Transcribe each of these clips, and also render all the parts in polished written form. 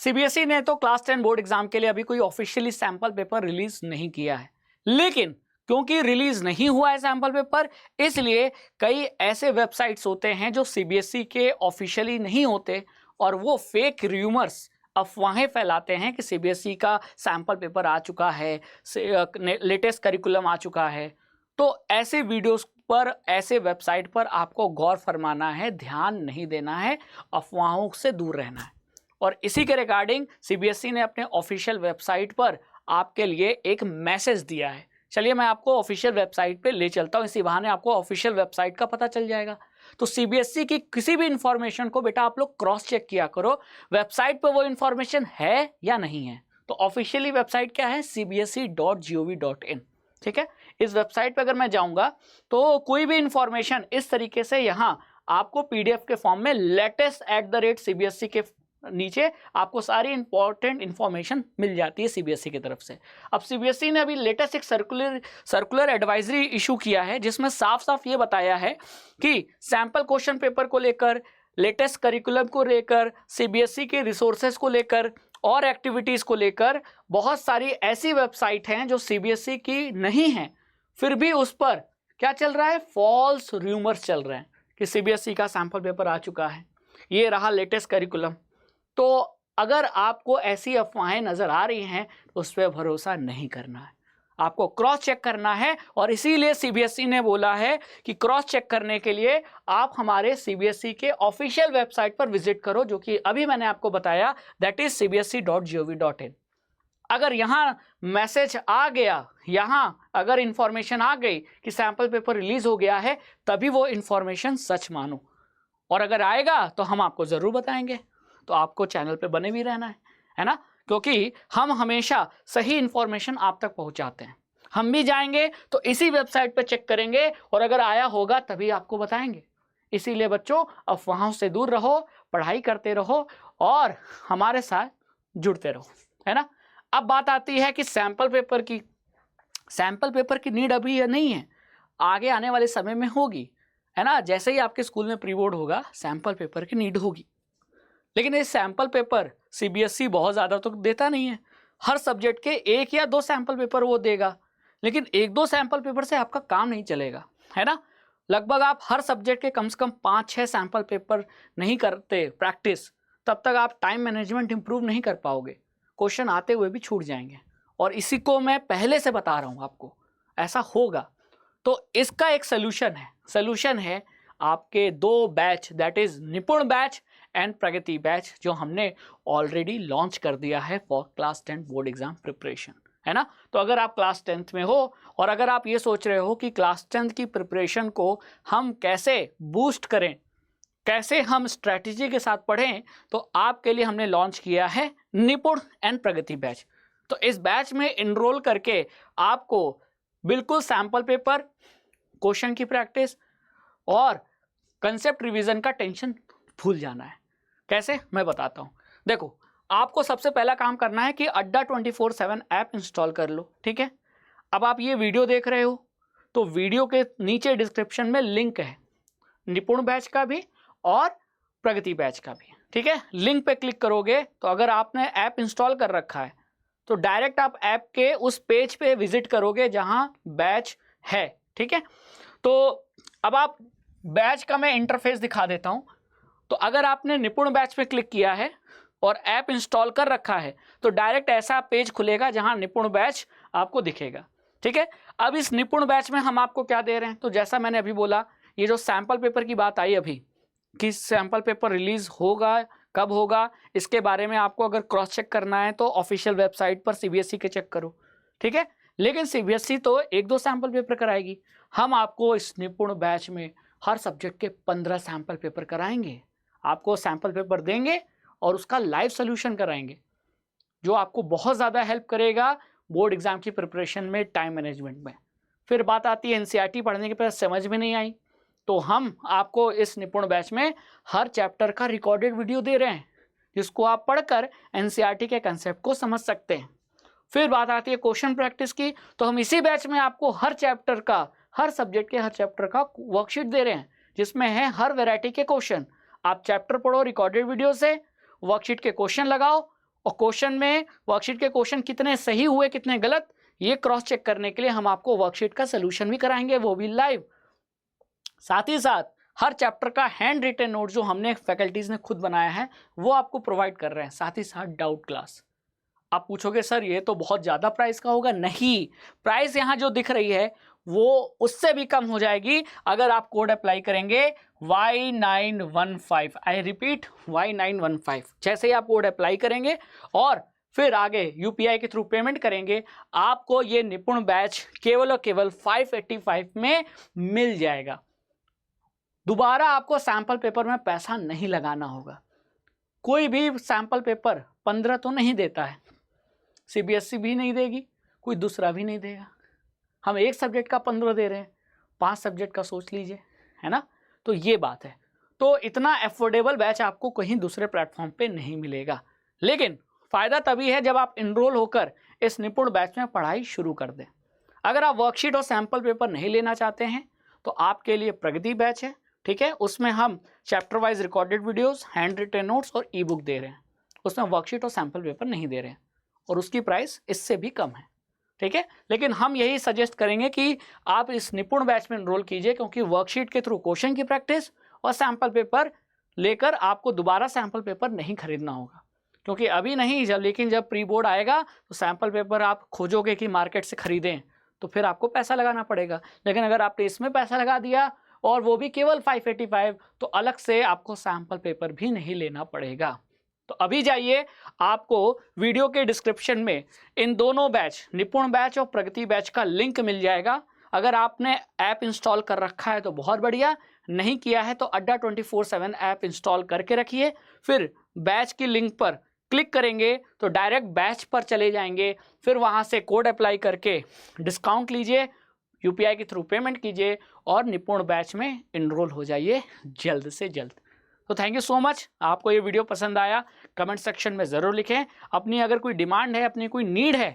CBSE ने तो class 10 board exam के लिए अभी कोई ऑफिशियली सैंपल पेपर रिलीज नहीं किया है, लेकिन क्योंकि रिलीज नहीं हुआ है सैंपल पेपर, इसलिए कई ऐसे वेबसाइट्स होते हैं जो सीबीएसई के ऑफिशियली नहीं होते और वो फेक र्यूमर्स, अफवाहें फैलाते हैं कि सीबीएसई का सैंपल पेपर आ चुका है, लेटेस्ट करिकुलम आ चुका है। तो ऐसे वीडियोस पर, ऐसे वेबसाइट पर आपको गौर फरमाना है, ध्यान नहीं देना है, अफवाहों से दूर रहना है। और इसी के रिगार्डिंग सीबीएसई ने अपने ऑफिशियल वेबसाइट पर आपके लिए एक मैसेज दिया है। चलिए मैं आपको ऑफिशियल वेबसाइट पे ले चलता हूँ, इसी बहाने आपको ऑफिशियल वेबसाइट का पता चल जाएगा। तो सीबीएसई की किसी भी इंफॉर्मेशन को बेटा आप लोग क्रॉस चेक किया करो, वेबसाइट पर वो इंफॉर्मेशन है या नहीं है। तो ऑफिशियली वेबसाइट क्या है? cbse.gov.in। ठीक है, इस वेबसाइट पर अगर मैं जाऊंगा तो कोई भी इंफॉर्मेशन इस तरीके से यहाँ आपको पीडीएफ के फॉर्म में लेटेस्ट @CBSE के नीचे आपको सारी इंपॉर्टेंट इंफॉर्मेशन मिल जाती है सीबीएसई की तरफ से। अब सीबीएसई ने अभी लेटेस्ट एक सर्कुलर एडवाइजरी इशू किया है, जिसमें साफ साफ ये बताया है कि सैंपल क्वेश्चन पेपर को लेकर, लेटेस्ट करिकुलम को लेकर, सीबीएसई के रिसोर्सेज को लेकर और एक्टिविटीज को लेकर बहुत सारी ऐसी वेबसाइट हैं जो सीबीएसई की नहीं है, फिर भी उस पर क्या चल रहा है? फॉल्स र्यूमर्स चल रहे हैं कि सीबीएसई का सैंपल पेपर आ चुका है, ये रहा लेटेस्ट करिकुलम। तो अगर आपको ऐसी अफवाहें नजर आ रही हैं तो उस पर भरोसा नहीं करना है, आपको क्रॉस चेक करना है। और इसीलिए सीबीएसई ने बोला है कि क्रॉस चेक करने के लिए आप हमारे सीबीएसई के ऑफिशियल वेबसाइट पर विजिट करो, जो कि अभी मैंने आपको बताया, दैट इज cbse.gov.in। अगर यहाँ मैसेज आ गया, यहाँ अगर इंफॉर्मेशन आ गई कि सैंपल पेपर रिलीज हो गया है, तभी वो इंफॉर्मेशन सच मानो, और अगर आएगा तो हम आपको जरूर बताएंगे। तो आपको चैनल पे बने भी रहना है ना, क्योंकि हम हमेशा सही इंफॉर्मेशन आप तक पहुंचाते हैं। हम भी जाएंगे तो इसी वेबसाइट पे चेक करेंगे और अगर आया होगा तभी आपको बताएंगे। इसीलिए बच्चों, अफवाहों से दूर रहो, पढ़ाई करते रहो और हमारे साथ जुड़ते रहो, है ना। अब बात आती है कि सैंपल पेपर की नीड अभी नहीं है, आगे आने वाले समय में होगी, है ना। जैसे ही आपके स्कूल में प्री बोर्ड होगा, सैंपल पेपर की नीड होगी। लेकिन ये सैंपल पेपर सीबीएसई बहुत ज़्यादा तो देता नहीं है, हर सब्जेक्ट के 1 या 2 सैंपल पेपर वो देगा, लेकिन 1-2 सैंपल पेपर से आपका काम नहीं चलेगा, है ना। लगभग आप हर सब्जेक्ट के कम से कम 5-6 सैंपल पेपर नहीं करते प्रैक्टिस, तब तक आप टाइम मैनेजमेंट इंप्रूव नहीं कर पाओगे, क्वेश्चन आते हुए भी छूट जाएंगे। और इसी को मैं पहले से बता रहा हूँ आपको, ऐसा होगा। तो इसका एक सलूशन है आपके 2 बैच, दैट इज निपुण बैच एंड प्रगति बैच, जो हमने ऑलरेडी लॉन्च कर दिया है for class 10 board exam preparation, है ना। तो अगर आप क्लास 10th में हो और अगर आप ये सोच रहे हो कि क्लास 10th की प्रिपरेशन को हम कैसे बूस्ट करें, कैसे हम स्ट्रैटेजी के साथ पढ़ें, तो आपके लिए हमने लॉन्च किया है निपुण एंड प्रगति बैच। तो इस बैच में इनरोल करके आपको बिल्कुल सैंपल पेपर, क्वेश्चन की प्रैक्टिस और कंसेप्ट रिवीजन का टेंशन भूल जाना है। कैसे, मैं बताता हूँ। देखो, आपको सबसे पहला काम करना है कि अड्डा 24/7 ऐप इंस्टॉल कर लो, ठीक है। अब आप ये वीडियो देख रहे हो तो वीडियो के नीचे डिस्क्रिप्शन में लिंक है निपुण बैच का भी और प्रगति बैच का भी, ठीक है। लिंक पे क्लिक करोगे तो अगर आपने ऐप इंस्टॉल कर रखा है तो डायरेक्ट आप ऐप के उस पेज पे विजिट करोगे जहां बैच है, ठीक है। तो अब आप बैच का मैं इंटरफेस दिखा देता हूं। तो अगर आपने निपुण बैच पे क्लिक किया है और ऐप इंस्टॉल कर रखा है तो डायरेक्ट ऐसा पेज खुलेगा जहां निपुण बैच आपको दिखेगा, ठीक है। अब इस निपुण बैच में हम आपको क्या दे रहे हैं, तो जैसा मैंने अभी बोला, ये जो सैंपल पेपर की बात आई अभी कि सैंपल पेपर रिलीज होगा, कब होगा, इसके बारे में आपको अगर क्रॉस चेक करना है तो ऑफिशियल वेबसाइट पर सीबीएसई के चेक करो, ठीक है। लेकिन सीबीएसई तो 1-2 सैंपल पेपर कराएगी, हम आपको इस निपुण बैच में हर सब्जेक्ट के 15 सैंपल पेपर कराएंगे। आपको सैंपल पेपर देंगे और उसका लाइव सोल्यूशन कराएंगे, जो आपको बहुत ज़्यादा हेल्प करेगा बोर्ड एग्जाम की प्रिपरेशन में, टाइम मैनेजमेंट में। फिर बात आती है एनसीईआरटी पढ़ने के बाद समझ में नहीं आई, तो हम आपको इस निपुण बैच में हर चैप्टर का रिकॉर्डेड वीडियो दे रहे हैं, जिसको आप पढ़कर एनसीईआरटी के कंसेप्ट को समझ सकते हैं। फिर बात आती है क्वेश्चन प्रैक्टिस की, तो हम इसी बैच में आपको हर चैप्टर का, हर सब्जेक्ट के हर चैप्टर का वर्कशीट दे रहे हैं, जिसमें है हर वैरायटी के क्वेश्चन। आप चैप्टर पढ़ो रिकॉर्डेड वीडियो से, वर्कशीट के क्वेश्चन लगाओ, और क्वेश्चन में वर्कशीट के क्वेश्चन कितने सही हुए कितने गलत, ये क्रॉस चेक करने के लिए हम आपको वर्कशीट का सोल्यूशन भी कराएंगे, वो भी लाइव। साथ ही साथ हर चैप्टर का हैंड रिटन नोट जो हमने फैकल्टीज ने खुद बनाया है वो आपको प्रोवाइड कर रहे हैं। साथ ही साथ डाउट क्लास। आप पूछोगे सर ये तो बहुत ज़्यादा प्राइस का होगा, नहीं, प्राइस यहाँ जो दिख रही है वो उससे भी कम हो जाएगी अगर आप कोड अप्लाई करेंगे Y915। I repeat Y915। जैसे ही आप कोड अप्लाई करेंगे और फिर आगे UPI के थ्रू पेमेंट करेंगे, आपको ये निपुण बैच केवल और केवल 585 में मिल जाएगा। दोबारा आपको सैंपल पेपर में पैसा नहीं लगाना होगा। कोई भी सैंपल पेपर 15 तो नहीं देता है, CBSE भी नहीं देगी, कोई दूसरा भी नहीं देगा। हम एक सब्जेक्ट का 15 दे रहे हैं, 5 सब्जेक्ट का सोच लीजिए, है ना। तो ये बात है। तो इतना अफोर्डेबल बैच आपको कहीं दूसरे प्लेटफॉर्म पे नहीं मिलेगा। लेकिन फ़ायदा तभी है जब आप इनरोल होकर इस निपुण बैच में पढ़ाई शुरू कर दें। अगर आप वर्कशीट और सैंपल पेपर नहीं लेना चाहते हैं तो आपके लिए प्रगति बैच है, ठीक है। उसमें हम chapter wise recorded videos, hand written notes और ई बुक दे रहे हैं। उसमें वर्कशीट और सैंपल पेपर नहीं दे रहे हैं और उसकी प्राइस इससे भी कम है, ठीक है। लेकिन हम यही सजेस्ट करेंगे कि आप इस निपुण बैच में एनरोल कीजिए, क्योंकि वर्कशीट के थ्रू क्वेश्चन की प्रैक्टिस और सैंपल पेपर लेकर आपको दोबारा सैंपल पेपर नहीं खरीदना होगा। क्योंकि अभी नहीं, जब प्री बोर्ड आएगा तो सैंपल पेपर आप खोजोगे कि मार्केट से खरीदें तो फिर आपको पैसा लगाना पड़ेगा। लेकिन अगर आपने इसमें पैसा लगा दिया और वो भी केवल 585, तो अलग से आपको सैंपल पेपर भी नहीं लेना पड़ेगा। तो अभी जाइए, आपको वीडियो के डिस्क्रिप्शन में इन दोनों बैच, निपुण बैच और प्रगति बैच का लिंक मिल जाएगा। अगर आपने ऐप इंस्टॉल कर रखा है तो बहुत बढ़िया, नहीं किया है तो अड्डा 24/7 ऐप इंस्टॉल करके रखिए। फिर बैच की लिंक पर क्लिक करेंगे तो डायरेक्ट बैच पर चले जाएंगे। फिर वहाँ से कोड अप्लाई करके डिस्काउंट लीजिए, UPI के थ्रू पेमेंट कीजिए और निपुण बैच में इनरोल हो जाइए जल्द से जल्द। तो थैंक यू सो मच। आपको ये वीडियो पसंद आया कमेंट सेक्शन में ज़रूर लिखें। अपनी अगर कोई डिमांड है, अपनी कोई नीड है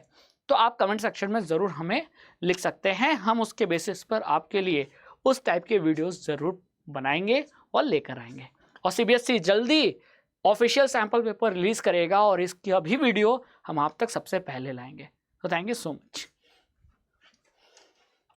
तो आप कमेंट सेक्शन में ज़रूर हमें लिख सकते हैं। हम उसके बेसिस पर आपके लिए उस टाइप के वीडियोस ज़रूर बनाएंगे और लेकर आएंगे। और CBSE जल्दी ऑफिशियल सैंपल पेपर रिलीज़ करेगा और इसकी अभी वीडियो हम आप तक सबसे पहले लाएंगे। तो थैंक यू सो मच।